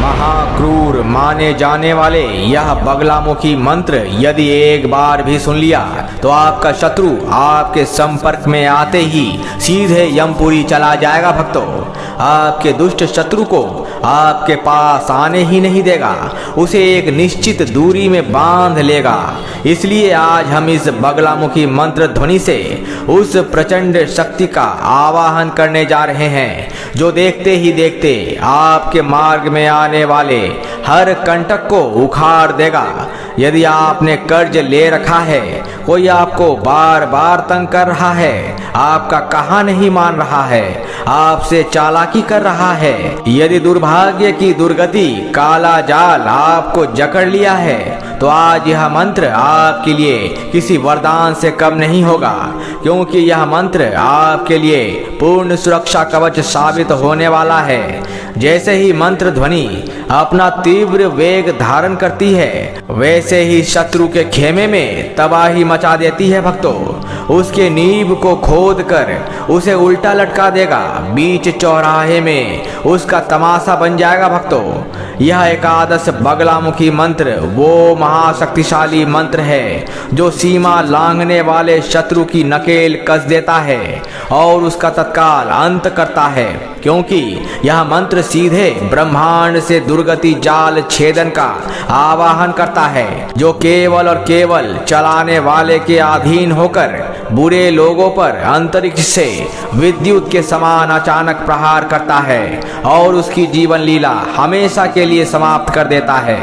महाक्रूर माने जाने वाले यह बगलामुखी मंत्र यदि एक बार भी सुन लिया तो आपका शत्रु आपके संपर्क में आते ही सीधे यमपुरी चला जाएगा भक्तों। आपके दुष्ट शत्रु को आपके पास आने ही नहीं देगा, उसे एक निश्चित दूरी में बांध लेगा। इसलिए आज हम इस बगलामुखी मंत्र ध्वनि से उस प्रचंड शक्ति का आवाहन करने जा रहे हैं जो देखते ही देखते आपके मार्ग में आने वाले हर कंटक को उखाड़ देगा। यदि आपने कर्ज ले रखा है, कोई आपको बार बार तंग कर रहा है, आपका कहा नहीं मान रहा है, आपसे चालाकी कर रहा है, यदि दुर्भाग्य की दुर्गति काला जाल आपको जकड़ लिया है, तो आज यह मंत्र आपके लिए किसी वरदान से कम नहीं होगा, क्योंकि यह मंत्र आपके लिए पूर्ण सुरक्षा कवच साबित होने वाला है। जैसे ही मंत्र ध्वनि अपना तीव्र वेग धारण करती है, वैसे ही शत्रु के खेमे में तबाही मचा देती है भक्तों। उसके नींव को खोद कर उसे उल्टा लटका देगा, बीच चौराहे में उसका तमाशा बन जाएगा भक्तों। यह एकादश बगलामुखी मंत्र वो महाशक्तिशाली मंत्र है जो सीमा लांघने वाले शत्रु की नकेल कस देता है और उसका तत्काल अंत करता है, क्योंकि यह मंत्र सीधे ब्रह्मांड से दुर्गति जाल छेदन का आवाहन करता है, जो केवल और केवल चलाने वाले के अधीन होकर बुरे लोगों पर अंतरिक्ष से विद्युत के समान अचानक प्रहार करता है और उसकी जीवन लीला हमेशा के लिए समाप्त कर देता है।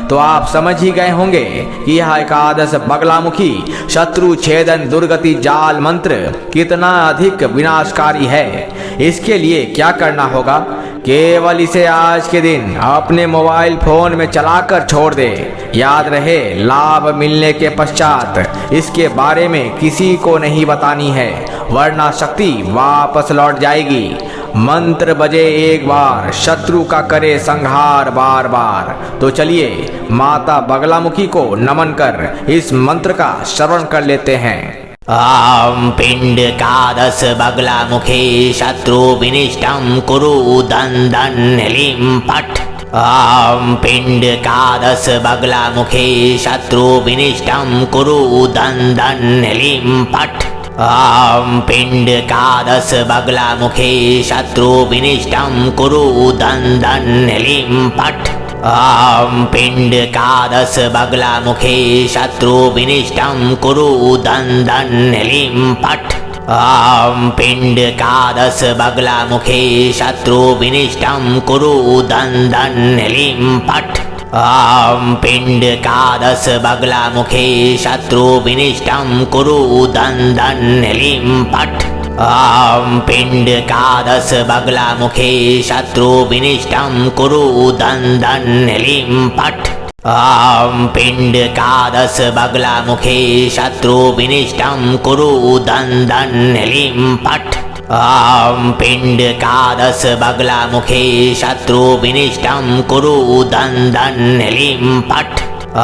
तो आप समझ ही गए होंगे कि यह एकादश बगलामुखी शत्रु छेदन दुर्गति जाल मंत्र कितना अधिक विनाशकारी है। इसके लिए क्या करना होगा, केवल इसे आज के दिन अपने मोबाइल फोन में चलाकर छोड़ दे। याद रहे, लाभ मिलने के पश्चात इसके बारे में किसी को नहीं बतानी है, वरना शक्ति वापस लौट जाएगी। मंत्र बजे एक बार, शत्रु का करे संहार बार बार। तो चलिए माता बगलामुखी को नमन कर इस मंत्र का श्रवण कर लेते हैं। ॐ पिण्डकादश बगलामुखी शत्रु विनिष्टं कुरु दन्दन् लीं फट्। ॐ पिण्डकादश बगलामुखी शत्रु विनिष्टं कुरु दन्दन् लीं फट्। ॐ पिण्डकादश बगलामुखी शत्रु विनिष्टं कुरु दन्दन् लीं फट्। ॐ पिण्डकादश बगलामुखी शत्रु विनिष्टं कुरु दन्दन् लीं फट्। ॐ पिण्डकादश बगलामुखी शत्रु विनिष्टं कुरु दन्दन् लीं फट्। ॐ पिण्डकादश बगलामुखी शत्रु विनिष्टं कुरु दन्दन् लीं फट्। ॐ पिण्डकादश बगलामुखी शत्रु विनिष्टं कुरु दन्दन् लीं फट्। ॐ पिण्डकादश बगलामुखी शत्रु विनिष्टं कुरु दन्दन् लीं फट्। ॐ पिण्डकादश बगलामुखी शत्रु विनिष्टं कुरु दन्दन् लीं फट्।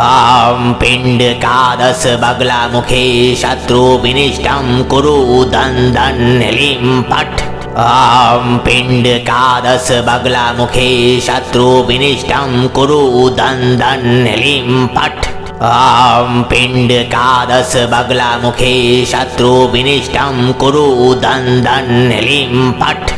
ॐ पिण्डकादश बगलामुखी शत्रु विनिष्टं कुरु दन्दन् लीं फट्। ॐ पिण्डकादश बगलामुखी शत्रु विनिष्टं कुरु दन्दन् लीं फट्। ॐ पिण्डकादश बगलामुखी शत्रु विनिष्टं कुरु दन्दन् लीं फट्।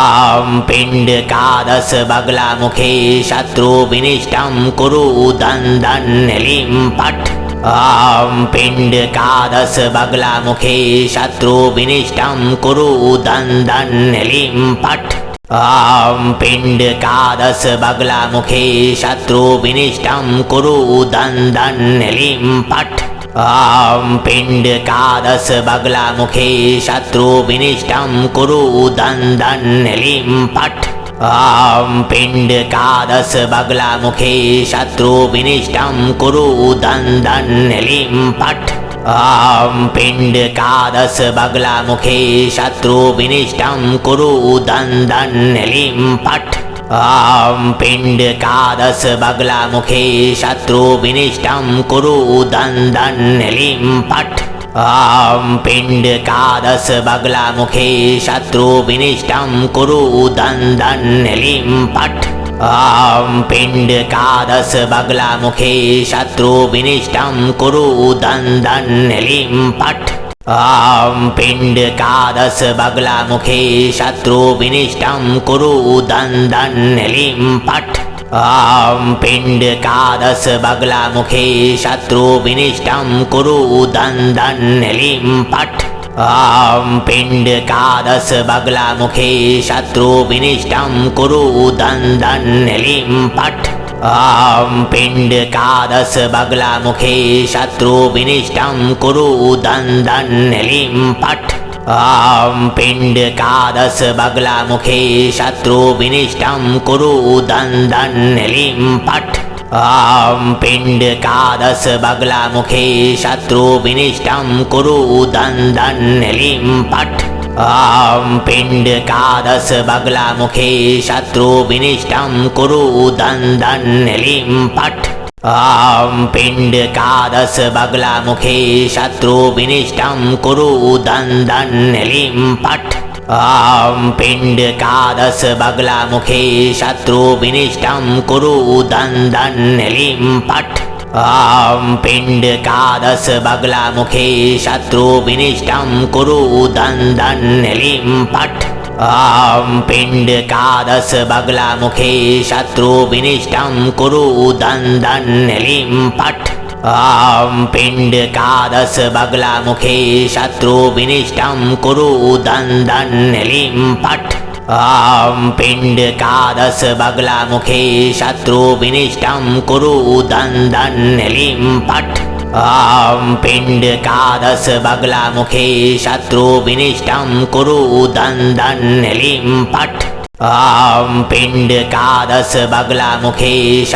ॐ पिण्डकादश बगलामुखी शत्रु विनिष्टं कुरु दन्दन् लीं फट्। ॐ पिण्डकादश बगलामुखी शत्रु विनिष्टं कुरु दन्दन् लीं फट्। ॐ पिण्डकादश बगलामुखी शत्रु विनिष्टं कुरु दन्दन् लीं फट्। ॐ पिण्डकादश बगलामुखी शत्रु विनिष्टं कुरु दन्दन् लीं फट्। ॐ पिण्डकादश बगलामुखी शत्रु विनिष्टं कुरु दन्दन् लीं फट्। ॐ पिण्डकादश बगलामुखी शत्रु विनिष्टं कुरु दन्दन् लीं फट्। ॐ पिण्डकादश बगलामुखी शत्रु विनिष्टं कुरु दन्दन् लीं फट्। ॐ पिण्डकादश बगलामुखी शत्रु विनिष्टं कुरु दन्दन् लीं फट्। ॐ पिण्डकादश बगलामुखे शत्रु विनिष्टं कुरु दन् दन् लीं पट् ॐ पिण्डकादश बगलामुखे शत्रु विनिष्टं कुरु दन् दन् लीं पट् ॐ पिण्डकादश बगलामुखे शत्रु विनिष्टं कुरु दन् दन् लीं पट् ॐ पिण्डकादश बगलामुखे शत्रु विनिष्टं कुरु दन् दन् लीं पट् ॐ पिण्डकादश बगलामुखे शत्रु विनिष्टं कुरु दन् दन् लीं पट् ॐ पिण्डकादश बगलामुखे शत्रु विनिष्टं कुरु दन् दन् लीं पट् ॐ पिण्डकादश बगलामुखे शत्रु विनिष्टं कुरु दन् दन् लीं पट् ॐ पिण्डकादश बगलामुखे शत्रु विनिष्टं कुरु दन् दन् लीं पट् ॐ पिण्डकादश बगलामुखे शत्रु विनिष्टं कुरु दन् दन् लीं पट् ॐ पिण्डकादश बगलामुखे शत्रु विनिष्टं कुरु दन् दन् लीं पट् ॐ पिण्डकादश बगलामुखे शत्रु विनिष्टं कुरु दन् दन् लीं पट् ॐ पिण्डकादश बगलामुखे शत्रु विनिष्टं कुरु दन् दन् लीं पट् ॐ पिण्डकादश बगलामुखे शत्रु विनिष्टं कुरु दन् दन् लीं पट् ॐ पिण्डकादश बगलामुखे शत्रु विनिष्टं कुरु दन् दन् लीं पट् ॐ पिण्डकादश बगलामुखे शत्रु विनिष्टं कुरु दन् दन् लीं पट् ॐ पिण्डकादश बगलामुखे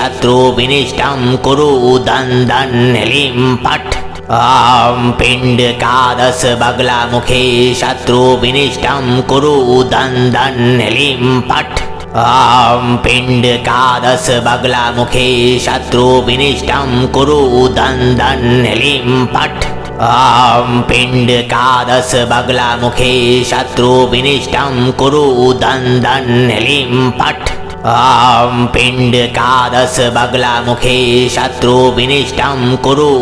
शत्रु विनिष्टं कुरु दन् दन् लीं पट् ॐ पिण्डकादश बगलामुखे शत्रु विनिष्टं कुरु दन् दन् लीं पट् ॐ पिण्डकादश बगलामुखे शत्रु विनिष्टं कुरु दन् दन् लीं पट् ॐ पिण्डकादश बगलामुखे शत्रु विनिष्टं कुरु दन् दन् लीं पट् ॐ पिण्डकादश बगलामुखे शत्रु विनिष्टं कुरु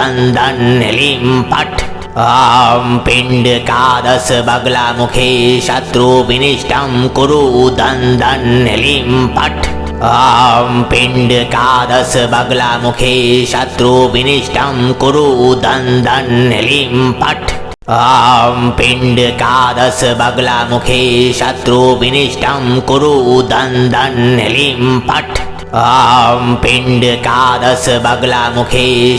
दन् दन् लीं पट् ॐ पिण्डकादश बगलामुखे शत्रु विनिष्टं कुरु दन् दन् लीं पट् ॐ पिण्डकादश बगलामुखे शत्रु विनिष्टं कुरु दन् दन् लीं पट् ॐ पिण्डकादश बगलामुखे शत्रु विनिष्टं कुरु दन् दन् लीं पट् ॐ पिण्डकादश बगलामुखे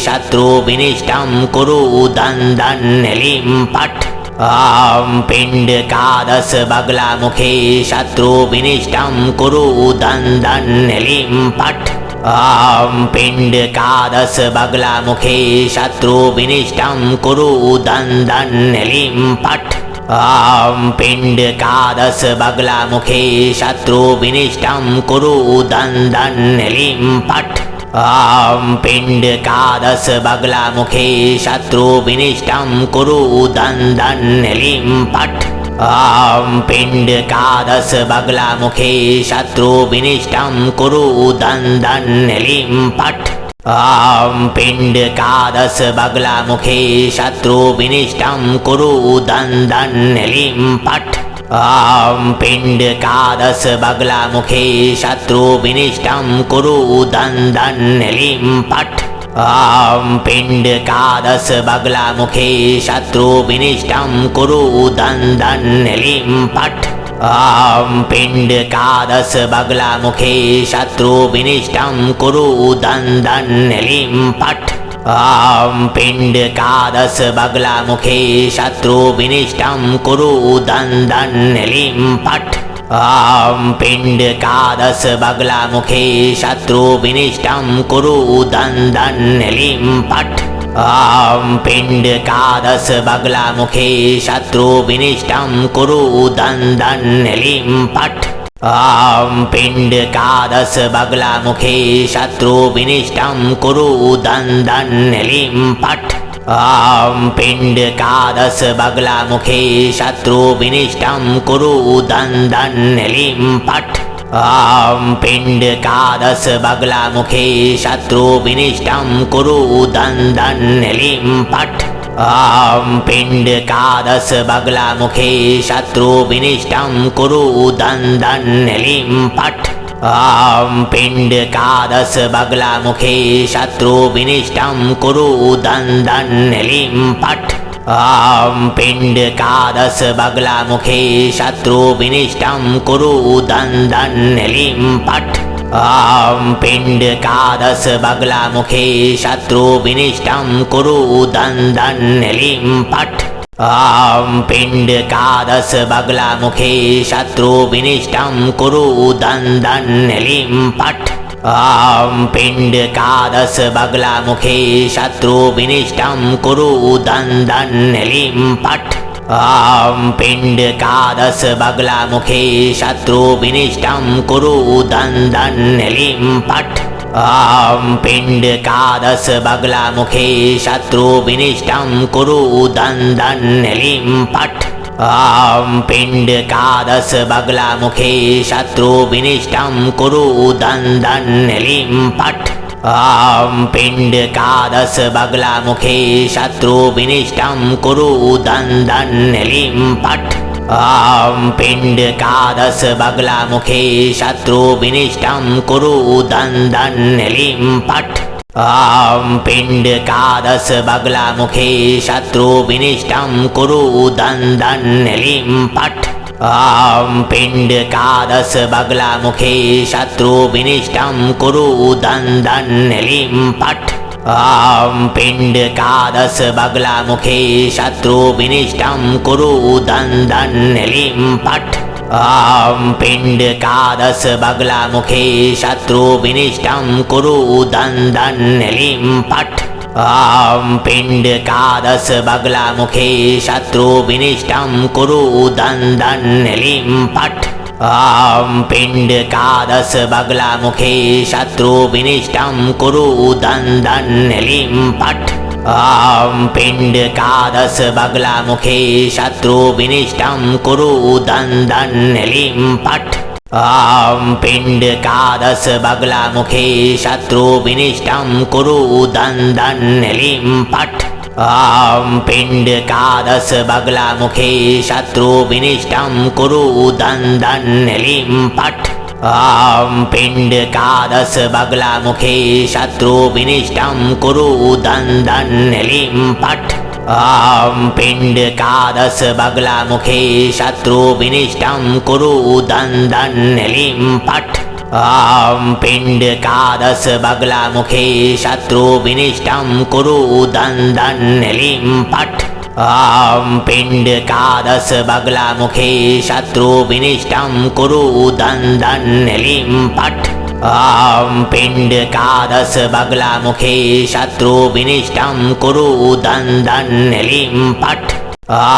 शत्रु विनिष्टं कुरु दन् दन् लीं पट् ॐ पिण्डकादश बगलामुखे शत्रु विनिष्टं कुरु दन् दन् लीं पट् ॐ पिण्डकादश बगलामुखे शत्रु विनिष्टं कुरु दन् दन् लीं पट् ॐ पिण्डकादश बगलामुखे शत्रु विनिष्टं कुरु दन् दन् लीं पट् ॐ पिण्डकादश बगलामुखे शत्रु विनिष्टं कुरु दन् दन् लीं पट् ॐ पिण्डकादश बगलामुखे शत्रु विनिष्टं कुरु दन् दन् लीं पट् ॐ पिण्डकादश बगलामुखे शत्रु विनिष्टं कुरु दन् दन् लीं पट् ॐ पिण्डकादश बगलामुखे शत्रु विनिष्टं कुरु दन् दन् लीं पट् ॐ पिण्डकादश बगलामुखे शत्रु विनिष्टं कुरु दन् दन् लीं पट् ॐ पिण्डकादश बगलामुखे शत्रु विनिष्टं कुरु दन् दन् लीं पट् ॐ पिण्डकादश बगलामुखे शत्रु विनिष्टं कुरु दन् दन् लीं पट् ॐ पिण्डकादश बगलामुखे शत्रु विनिष्टं कुरु दन् दन् लीं पट् ॐ पिण्डकादश बगलामुखे शत्रु विनिष्टं कुरु दन् दन् लीं पट् ॐ पिण्डकादश बगलामुखे शत्रु विनिष्टं कुरु दन् दन् लीं पट् ॐ पिण्डकादश बगलामुखे शत्रु विनिष्टं कुरु दन् दन् लीं पट् ॐ पिण्डकादश बगलामुखे शत्रुविनिष्टं कुरु दन्दन् लीं पट् ॐ पिण्डकादश बगलामुखे शत्रुविनिष्टं कुरु दन्दन् लीं पट् ॐ पिण्डकादश बगलामुखे शत्रुविनिष्टं कुरु दन्दन् लीं पट् ॐ पिण्डकादश बगलामुखे शत्रुविनिष्टं कुरु दन्दन् लीं पट् ॐ पिण्डकादश बगलामुखे शत्रुविनिष्टं कुरु दन्दन् लीं पट् ॐ पिण्डकादश बगलामुखे शत्रुविनिष्टं कुरु दन्दन् लीं पट् ॐ पिण्डकादश बगलामुखे शत्रुविनिष्टं कुरु दन्दन् लीं पट् ॐ पिण्डकादश बगलामुखे शत्रुविनिष्टं कुरु दन्दन् लीं पट् ॐ पिण्डकादश बगलामुखे शत्रुविनिष्टं कुरु दन्दन् लीं पट् ॐ पिण्डकादश बगलामुखे शत्रुविनिष्टं कुरु दन्दन् लीं पट् ॐ पिण्डकादश बगलामुखे शत्रुविनिष्टं कुरु दन्दन् लीं पट् ॐ पिण्डकादश बगलामुखे शत्रुविनिष्टं कुरु दन्दन् लीं पट् ॐ पिण्डकादश बगलामुखे शत्रुविनिष्टं कुरु दन्दन् लीं पट् ॐ पिण्डकादश बगलामुखे शत्रुविनिष्टं कुरु दन्दन् लीं पट् ॐ पिण्डकादश बगलामुखे शत्रुविनिष्टं कुरु दन्दन् लीं पट् ॐ पिण्डकादश बगलामुखे शत्रुविनिष्टं कुरु दन्दन् लीं पट् ॐ पिण्डकादश बगलामुखे शत्रुविनिष्टं कुरु दन्दन् लीं पट् ॐ पिण्डकादश बगलामुखे शत्रुविनिष्टं कुरु दन्दन् लीं पट् ॐ पिण्डकादश बगलामुखे शत्रुविनिष्टं कुरु दन्दन् लीं पट् ॐ पिण्डकादश बगलामुखे शत्रुविनिष्टं कुरु दन्दन् लीं पट् ॐ पिण्डकादश बगलामुखे शत्रुविनिष्टं कुरु दन्दन् लीं पट् ॐ पिण्डकादश बगलामुखे शत्रुविनिष्टं कुरु दन्दन् लीं पट् ॐ पिण्डकादश बगलामुखे शत्रुविनिष्टं कुरु दन्दन् लीं पट् ॐ पिण्डकादश बगलामुखे शत्रुविनिष्टं कुरु दन्दन् लीं पट् ॐ पिण्डकादश बगलामुखे शत्रुविनिष्टं कुरु दन्दन् लीं पट् ॐ पिण्डकादश बगलामुखे शत्रुविनिष्टं कुरु दन्दन् लीं पट् ॐ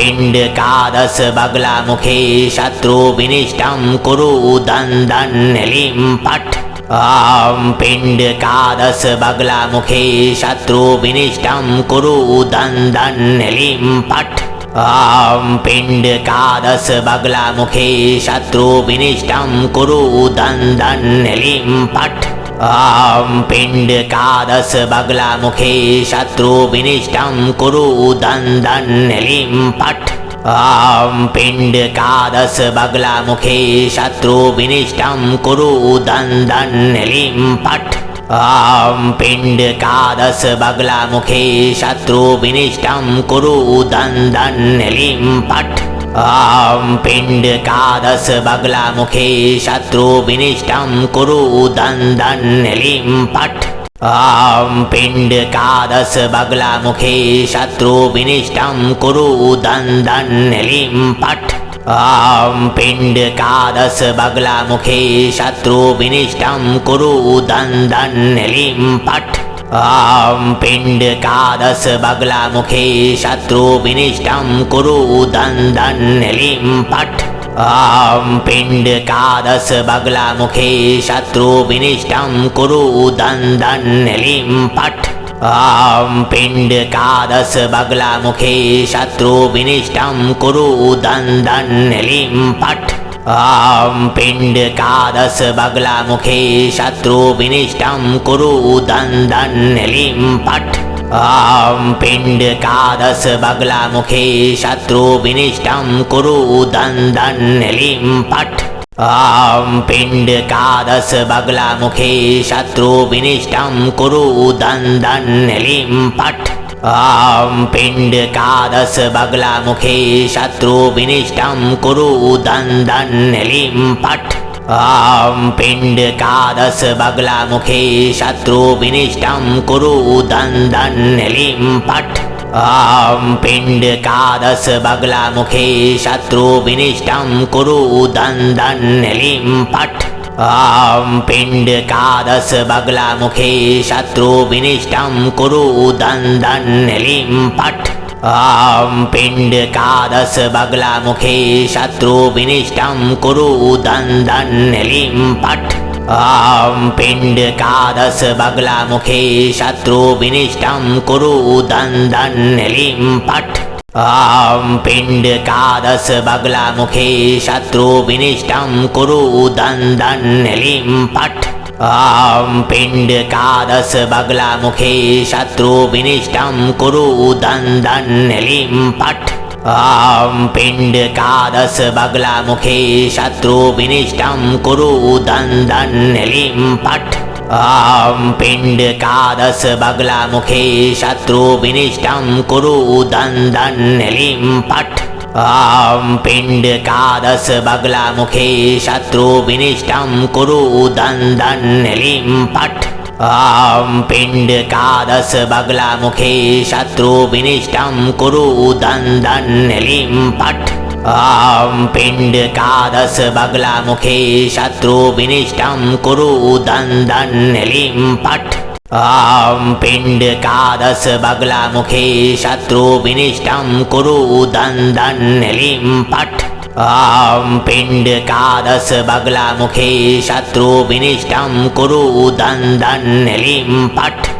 पिण्डकादश बगलामुखे शत्रुविनिष्टं कुरु दन्दन् लीं पट् ॐ पिण्डकादश बगलामुखे शत्रुविनिष्टं कुरु दन्दन् लीं पट् ॐ पिण्डकादश बगलामुखे शत्रुविनिष्टं कुरु दन्दन् लीं पट् ॐ पिण्डकादश बगलामुखे शत्रुविनिष्टं कुरु दन्दन् लीं पट् ॐ पिण्डकादश बगलामुखे शत्रुविनिष्टं कुरु दन्दन् लीं पट् ॐ पिण्डकादश बगलामुखे शत्रुविनिष्टं कुरु दन्दन् लीं पट् ॐ पिण्डकादश बगलामुखे शत्रुविनिष्टं कुरु दन्दन् लीं पट् ॐ पिण्डकादश बगलामुखे शत्रुविनिष्टं कुरु दन्दन् लीं पट् ॐ पिण्डकादश बगलामुखे शत्रुविनिष्टं कुरु दन्दन् लीं पट् ॐ पिण्डकादश बगलामुखे शत्रुविनिष्टं कुरु दन्दन् लीं पट् ॐ पिण्डकादश बगलामुखे शत्रुविनिष्टं कुरु दन्दन् लीं पट् ॐ पिण्डकादश बगलामुखे शत्रुविनिष्टं कुरु दन्दन् लीं पट् ॐ पिण्डकादश बगलामुखे शत्रु विनिष्टं कुरु दन्दन् लीं पट् ॐ पिण्डकादश बगलामुखे शत्रु विनिष्टं कुरु दन्दन् लीं पट् ॐ पिण्डकादश बगलामुखे शत्रु विनिष्टं कुरु दन्दन् लीं पट् ॐ पिण्डकादश बगलामुखे शत्रु विनिष्टं कुरु दन्दन् लीं पट् ॐ पिण्डकादश बगलामुखे शत्रु विनिष्टं कुरु दन्दन् लीं पट् ॐ पिण्डकादश बगलामुखे शत्रु विनिष्टं कुरु दन्दन् लीं पट् ॐ पिण्डकादश बगलामुखे शत्रु विनिष्टं कुरु दन्दन् लीं पट् ॐ पिण्डकादश बगलामुखे शत्रु विनिष्टं कुरु दन्दन् लीं पट् ॐ पिण्डकादश बगलामुखे शत्रु विनिष्टं कुरु दन्दन् लीं पट् ॐ पिण्डकादश बगलामुखे शत्रु विनिष्टं कुरु दन्दन् लीं पट् ॐ पिण्डकादश बगलामुखे शत्रु विनिष्टं कुरु दन्दन् लीं पट् ॐ पिण्डकादश बगलामुखे शत्रु विनिष्टं कुरु दन्दन् लीं पट् ॐ पिण्डकादश बगलामुखे शत्रु विनिष्टं कुरु दन्दन् लीं पट् ॐ पिण्डकादश बगलामुखे शत्रु विनिष्टं कुरु दन्दन् लीं पट् ॐ पिण्डकादश बगलामुखे शत्रु विनिष्टं कुरु दन्दन् लीं पट् ॐ पिण्डकादश बगलामुखे शत्रु विनिष्टं कुरु दन्दन् लीं पट् ॐ पिण्डकादश बगलामुखे शत्रु विनिष्टं कुरु दन्दन् लीं पट् ॐ पिण्डकादश बगलामुखे शत्रु विनिष्टं कुरु दन्दन् लीं पट्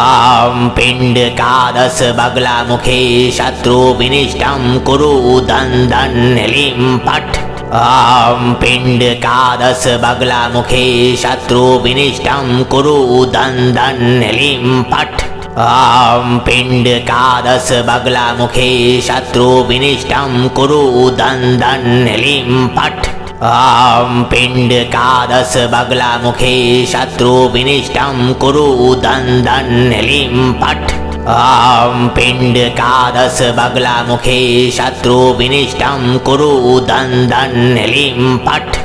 ॐ पिण्डकादश बगलामुखे शत्रु विनिष्टं कुरु दन्दन् लीं पट् ॐ पिण्डकादश बगलामुखे शत्रु विनिष्टं कुरु दन्दन् लीं पट् ॐ पिण्डकादश बगलामुखे शत्रु विनिष्टं कुरु दन्दन् लीं पट् ॐ पिण्डकादश बगलामुखे शत्रु विनिष्टं कुरु दन्दन् लीं पट् ॐ पिण्डकादश बगलामुखे शत्रु विनिष्टं कुरु दन्दन् लीं पट्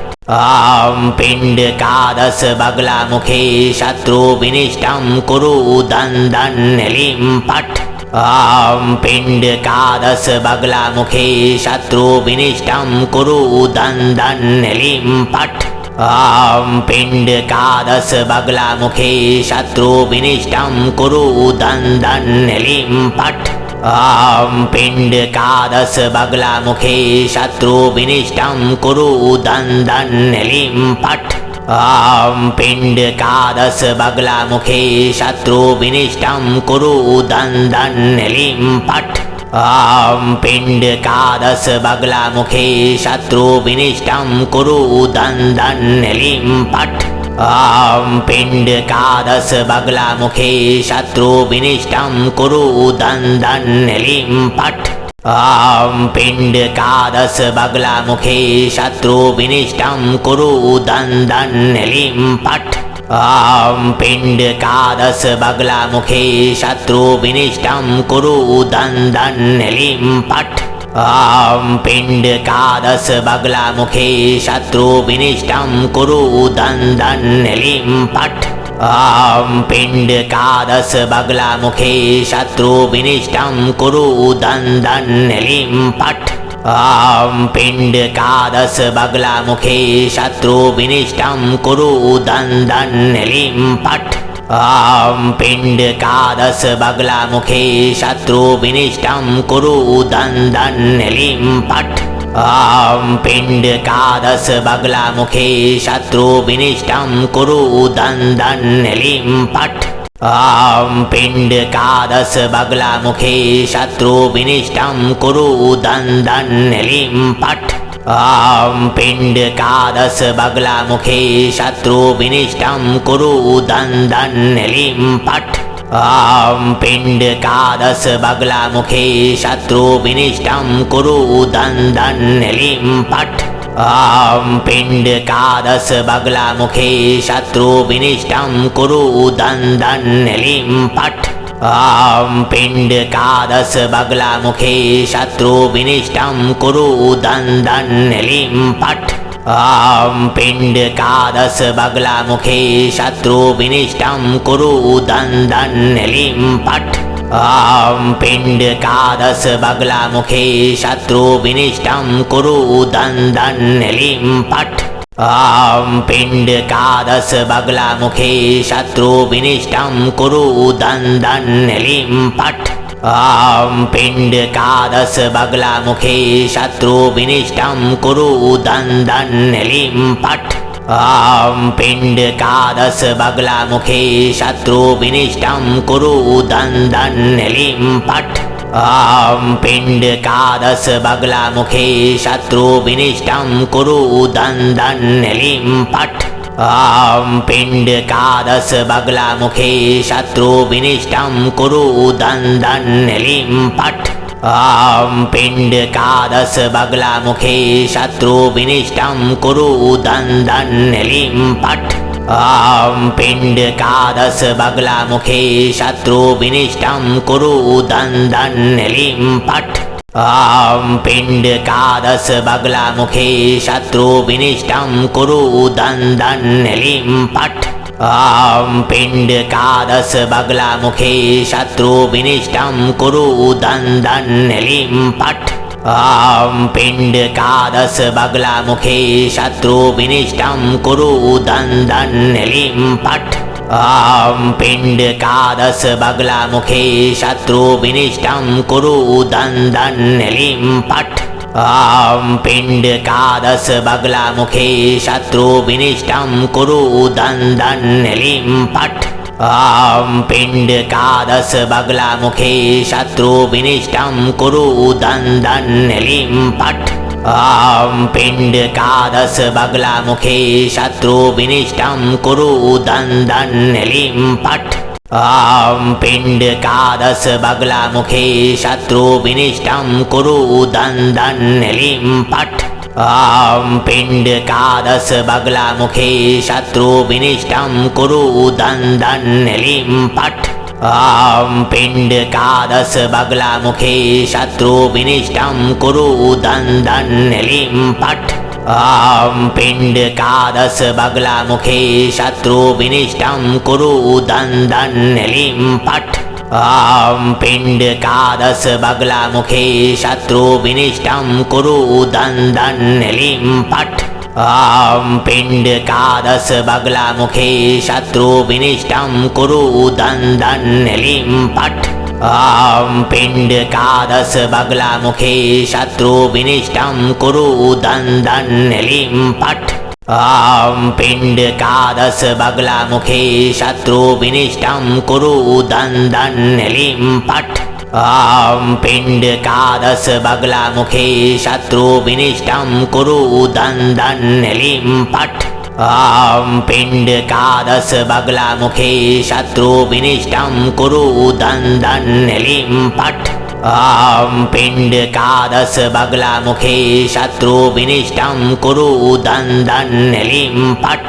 ॐ पिण्डकादश बगलामुखे शत्रु विनिष्टं कुरु दन्दन् लीं पट् ॐ पिण्डकादश बगलामुखे शत्रु विनिष्टं कुरु दन्दन् लीं पट् ॐ पिण्डकादश बगलामुखे शत्रु विनिष्टं कुरु दन्दन् लीं पट् ॐ पिण्डकादश बगलामुखे शत्रु विनिष्टं कुरु दन्दन् लीं पट् ॐ पिण्डकादश बगलामुखे शत्रु विनिष्टं कुरु दन्दन् लीं पट् ॐ पिण्डकादश बगलामुखे शत्रु विनिष्टं कुरु दन्दन् लीं पट् ॐ पिण्डकादश बगलामुखे शत्रु विनिष्टं कुरु दन्दन् लीं पट् ॐ पिण्डकादश बगलामुखे शत्रु विनिष्टं कुरु दन्दन् लीं पट् ॐ पिण्डकादश बगलामुखे शत्रु विनिष्टं कुरु दन्दन् लीं पट् ॐ पिण्डकादश बगलामुखे शत्रु विनिष्टं कुरु दन्दन् लीं पट् ॐ पिण्डकादश बगलामुखे शत्रु विनिष्टं कुरु दन्दन् लीं पट् ॐ पिण्डकादश बगलामुखे शत्रु विनिष्टं कुरु दन्दन् लीं पट् ॐ पिण्डकादश बगलामुखे शत्रु विनिष्टं कुरु दन्दन् लीं पट् ॐ पिण्डकादश बगलामुखे शत्रु विनिष्टं कुरु दन्दन् लीं पट् ॐ पिण्डकादश बगलामुखे शत्रु विनिष्टं कुरु दन्दन् लीं पट् ॐ पिण्डकादश बगलामुखे शत्रु विनिष्टं कुरु दन्दन् लीं पट् ॐ पिण्डकादश बगलामुखे शत्रु विनिष्टं कुरु दन्दन् लीं पट् ॐ पिण्डकादश बगलामुखे शत्रु विनिष्टं कुरु दन्दन् लीं पट् ॐ पिण्डकादश बगलामुखे शत्रु विनिष्टं कुरु दन्दन् लीं पट् ॐ पिण्डकादश बगलामुखे शत्रु विनिष्टं कुरु दन्दन् लीं पट् ॐ पिण्डकादश बगलामुखे शत्रु विनिष्टं कुरु दन्दन् लीं पट् ॐ पिण्डकादश बगलामुखे शत्रु विनिष्टं कुरु दन्दन् लीं पट् ॐ पिण्डकादश बगलामुखे शत्रु विनिष्टं कुरु दन्दन् लीं पट् ॐ पिण्डकादश बगलामुखे शत्रु विनिष्टं कुरु दन्दन् लीं पट् ॐ पिण्डकादश बगलामुखे शत्रु विनिष्टं कुरु दन्दन् लीं पट् ॐ पिण्डकादश बगलामुखे शत्रु विनिष्टं कुरु दन्दन् लीं पट् ॐ पिण्डकादश बगलामुखे शत्रु विनिष्टं कुरु दन्दन् लीं पट् ॐ पिण्डकादश बगलामुखे शत्रु विनिष्टं कुरु दन्दन् लीं पट् ॐ पिण्डकादश बगलामुखे शत्रु विनिष्टं कुरु दन्दन् लीं पट् ॐ पिण्डकादश बगलामुखे शत्रु विनिष्टं कुरु दन्दन् लीं पट् ॐ पिण्डकादश बगलामुखे शत्रु विनिष्टं कुरु दन्दन् लीं पट् ॐ पिण्डकादश बगलामुखे शत्रु विनिष्टं कुरु दन्दन् लीं पट् ॐ पिण्डकादश बगलामुखे शत्रु विनिष्टं कुरु दन्दन् लीं पट् ॐ पिण्डकादश बगलामुखे शत्रु विनिष्टं कुरु दन्दन् लीं पट् ॐ पिण्डकादश बगलामुखे शत्रु विनिष्टं कुरु दन्दन् लीं पट् ॐ पिण्डकादश बगलामुखे शत्रु विनिष्टं कुरु दन्दन् लीं पट् ॐ पिण्डकादश बगलामुखे शत्रु विनिष्टं कुरु दन्दन् लीं पट् ॐ पिण्डकादश बगलामुखे शत्रु विनिष्टं कुरु दन्दन् लीं पट् ॐ पिण्डकादश बगलामुखे शत्रु विनिष्टं कुरु दन्दन् लीं पट् ॐ पिण्डकादश बगलामुखे शत्रु विनिष्टं कुरु दन्दन् लीं पट् ॐ पिण्डकादश बगलामुखे शत्रु विनिष्टं कुरु दन्दन् लीं पट् ॐ पिण्डकादश बगलामुखे शत्रु विनिष्टं कुरु दन्दन् लीं पट् ॐ पिण्डकादश बगलामुखे शत्रु विनिष्टं कुरु दन्दन् लीं पट् ॐ पिण्डकादश बगलामुखे शत्रु विनिष्टं कुरु दन्दन् लीं पट् ॐ पिण्डकादश बगलामुखे शत्रु विनिष्टं कुरु दन्दन् लीं पट् ॐ पिण्डकादश बगलामुखे शत्रु विनिष्टं कुरु दन्दन् लीं पट्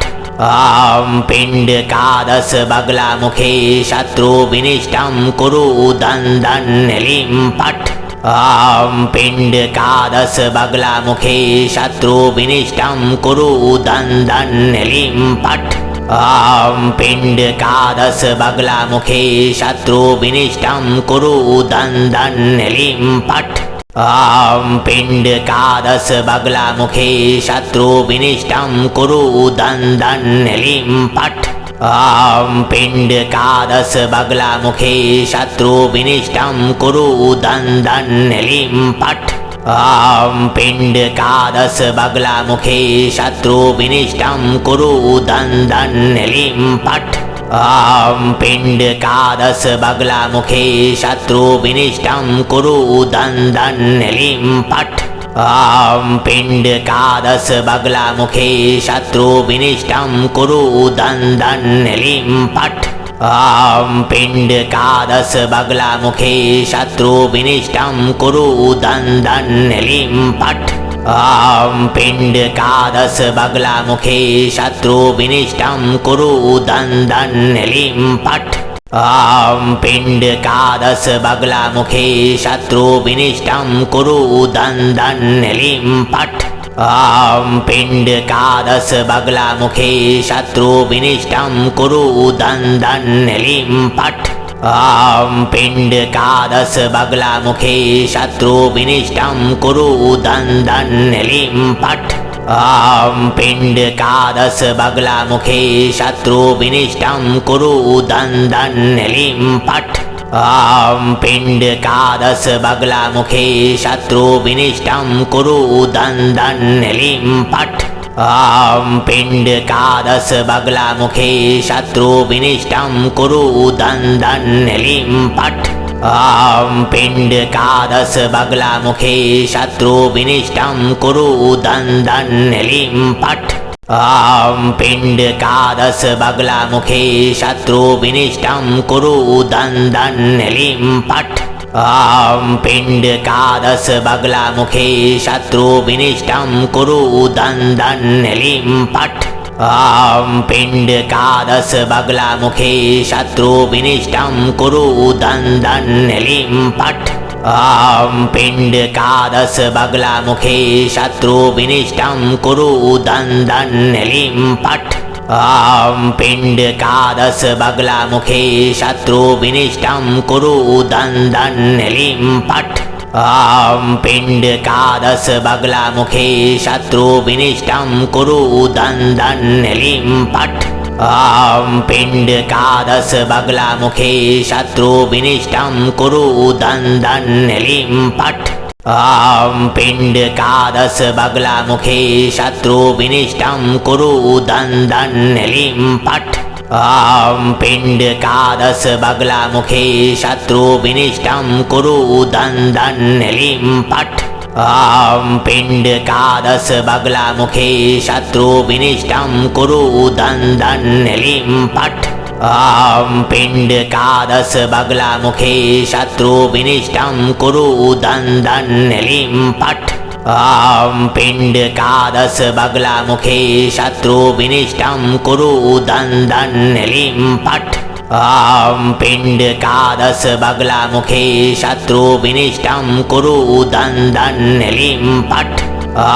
ॐ पिण्डकादश बगलामुखे शत्रु विनिष्टं कुरु दन्दन् लीं पट् ॐ पिण्डकादश बगलामुखे शत्रु विनिष्टं कुरु दन्दन् लीं पट् ॐ पिण्डकादश बगलामुखे शत्रु विनिष्टं कुरु दन्दन् लीं पट् ॐ पिण्डकादश बगलामुखे शत्रु विनिष्टं कुरु दन्दन् लीं पट् ॐ पिण्डकादश बगलामुखे शत्रु विनिष्टं कुरु दन्दन् लीं पट् ॐ पिण्डकादश बगलामुखे शत्रु विनिष्टं कुरु दन्दन् लीं पट् ॐ पिण्डकादश बगलामुखे शत्रु विनिष्टं कुरु दन्दन् लीं पट् ॐ पिण्डकादश बगलामुखे शत्रु विनिष्टं कुरु दन्दन् लीं फट् ॐ पिण्डकादश बगलामुखे शत्रु विनिष्टं कुरु दन्दन् लीं फट् ॐ पिण्डकादश बगलामुखे शत्रु विनिष्टं कुरु दन्दन् लीं फट् ॐ पिण्डकादश बगलामुखे शत्रु विनिष्टं कुरु दन्दन् लीं फट् ॐ पिण्डकादश बगलामुखे शत्रु विनिष्टं कुरु दन्दन् लीं फट् ॐ पिण्डकादश बगलामुखे शत्रु विनिष्टं कुरु दन्दन् लीं फट् ॐ पिण्डकादश बगलामुखे शत्रु विनिष्टं कुरु दन्दन् लीं फट् ॐ पिण्डकादश बगलामुखे शत्रु विनिष्टं कुरु दन्दन् लीं फट् ॐ पिण्डकादश बगलामुखे शत्रु विनिष्टं कुरु दन्दन् लीं फट् ॐ पिण्डकादश बगलामुखे शत्रु विनिष्टं कुरु दन्दन् लीं फट् ॐ पिण्डकादश बगलामुखे शत्रु विनिष्टं कुरु दन्दन् लीं फट् ॐ पिण्डकादश बगलामुखे शत्रु विनिष्टं कुरु दन्दन् लीं फट् ॐ पिण्डकादश बगलामुखे शत्रु विनिष्टं कुरु दन्दन् लीं फट् ॐ पिण्डकादश बगलामुखे शत्रु विनिष्टं कुरु दन्दन् लीं फट् ॐ पिण्डकादश बगलामुखे शत्रु विनिष्टं कुरु दन्दन् लीं फट् ॐ पिण्डकादश बगलामुखे शत्रु विनिष्टं कुरु दन्दन् लीं फट् ॐ पिण्डकादश बगलामुखे शत्रु विनिष्टं कुरु दन्दन् लीं फट् ॐ पिण्डकादश बगलामुखे शत्रु विनिष्टं कुरु दन्दन् लीं फट् ॐ पिण्डकादश बगलामुखे शत्रु विनिष्टं कुरु दन्दन् लीं फट् ॐ पिण्डकादश बगलामुखे शत्रु विनिष्टं कुरु दन्दन् लीं फट् ॐ पिण्डकादश बगलामुखे शत्रु विनिष्टं कुरु दन्दन् लीं फट् ॐ पिण्डकादश बगलामुखे शत्रु विनिष्टं कुरु दन्दन् लीं फट् ॐ पिण्डकादश बगलामुखे शत्रु विनिष्टं कुरु दन्दन् लीं फट्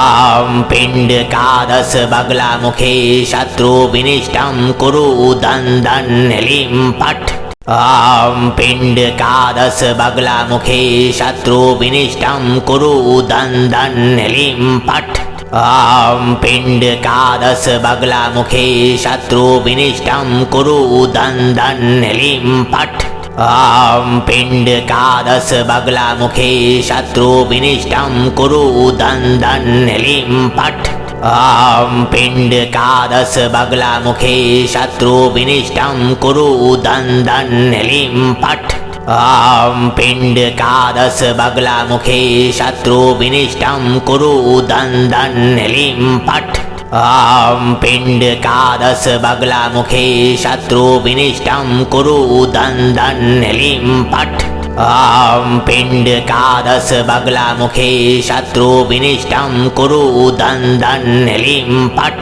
ॐ पिण्डकादश बगलामुखे शत्रु विनिष्टं कुरु दन्दन् लीं फट् ॐ पिण्डकादश बगलामुखे शत्रु विनिष्टं कुरु दन्दन् लीं फट् ॐ पिण्डकादश बगलामुखे शत्रु विनिष्टं कुरु दन्दन् लीं फट् ॐ पिण्डकादश बगलामुखे शत्रु विनिष्टं कुरु दन्दन् लीं फट् ॐ पिण्डकादश बगलामुखे शत्रु विनिष्टं कुरु दन्दन् लीं फट् ॐ पिण्डकादश बगलामुखे शत्रु विनिष्टं कुरु दन्दन् लीं फट् ॐ पिण्डकादश बगलामुखे शत्रु विनिष्टं कुरु दन्दन् लीं फट् ॐ पिण्डकादश बगलामुखे शत्रु विनिष्टं कुरु दन्दन् लीं फट्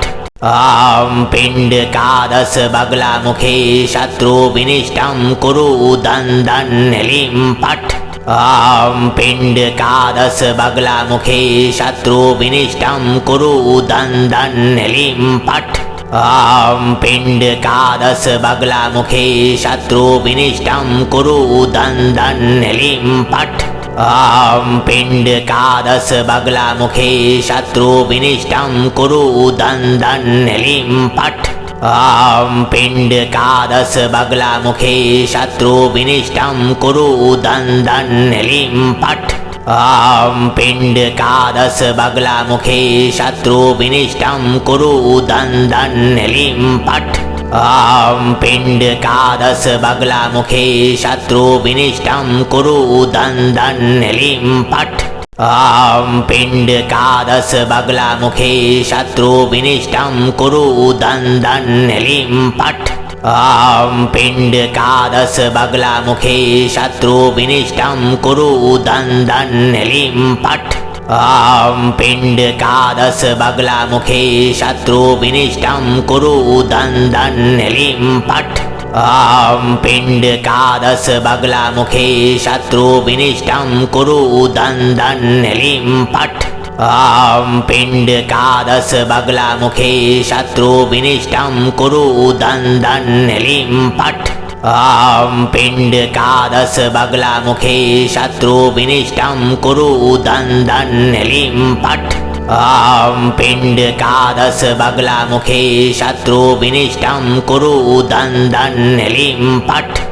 ॐ पिण्डकादश बगलामुखे शत्रु विनिष्टं कुरु दन्दन् लीं फट् ॐ पिण्डकादश बगलामुखे शत्रु विनिष्टं कुरु दन्दन् लीं फट् ॐ पिण्डकादश बगलामुखे शत्रु विनिष्टं कुरु दन्दन् लीं फट् ॐ पिण्डकादश बगलामुखे शत्रु विनिष्टं कुरु दन्दन् लीं फट् ॐ पिण्डकादश बगलामुखे शत्रु विनिष्टं कुरु दन्दन् लीं फट् ॐ पिण्डकादश बगलामुखे शत्रु विनिष्टं कुरु दन्दन् लीं फट् ॐ पिण्डकादश बगलामुखे शत्रु विनिष्टं कुरु दन्दन् लीं फट् ॐ पिण्डकादश बगलामुखे शत्रुविनिष्टं कुरु दन्दन् लीं फट् ॐ पिण्डकादश बगलामुखे शत्रुविनिष्टं कुरु दन्दन् लीं फट् ॐ पिण्डकादश बगलामुखे शत्रुविनिष्टं कुरु दन्दन् लीं फट् ॐ पिण्डकादश बगलामुखे शत्रुविनिष्टं कुरु दन्दन् लीं फट् ॐ पिण्डकादश बगलामुखे शत्रुविनिष्टं कुरु दन्दन् लीं फट् ॐ पिण्डकादश बगलामुखे शत्रुविनिष्टं कुरु दन्दन् लीं फट् ॐ पिण्डकादश बगलामुखे शत्रुविनिष्टं कुरु दन्दन् लीं फट्